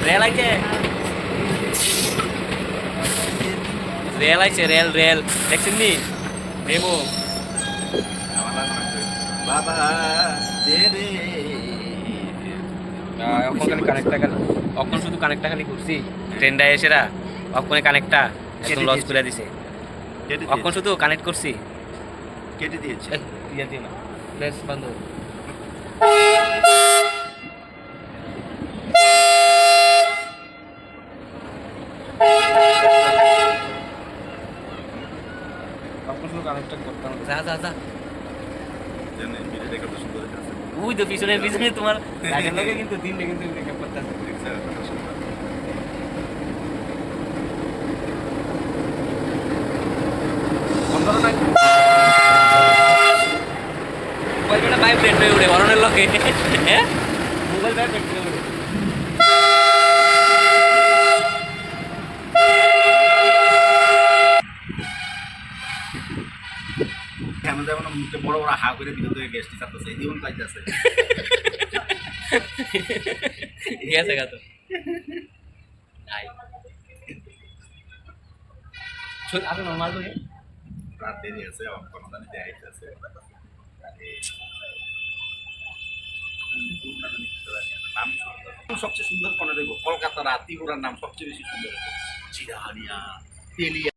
Rail আইছে, rail আইছে, rail rail দেখছেন নি মেমো। বাবা দে রে অখন কানেক্টটা খালি, অখন শুধু কানেক্টটা খালি করছি ট্রেনটা এসেরা অক্ষণে কানেক্টটা একদম লস করে দিছে। কেটে অখন শুধু কানেক্ট করছি। কেটে দিয়েছে। ইয়ে দিও না, প্লেস বন্ধ। অখন শুধু কানেক্টটা করতাম। যা যা যা, জানেন ভিডিওটা কত সুন্দর আছে। ওই তো পিছনে পিছনে তোমার গাড়ির লগে কিন্তু দিনটা কিন্তু মেকআপ করতেছে। দেখছেন কত সুন্দর। বন্ধ না মোবাইলটা ভাইব্রেট হয়ে উঠে বরণের লগে, হ্যাঁ মোবাইল ভাইব্রেট হয়ে উঠে। কেমন যেমন মুখে বড় বড় হা করে ভিতর থেকে গ্যাসটি ছাড়তেছে এই জীবন পাইতেছে। গেছে গা তো নাই আসো নরমাল করে। রাত দেরি আছে কোনো জানি দেখাইতেছে। নাম সবচেয়ে সুন্দর কোনে দেখবো কলকাতার আতিপুরার নাম সবচেয়ে বেশি সুন্দর। চিরাহানিয়া তেলিয়া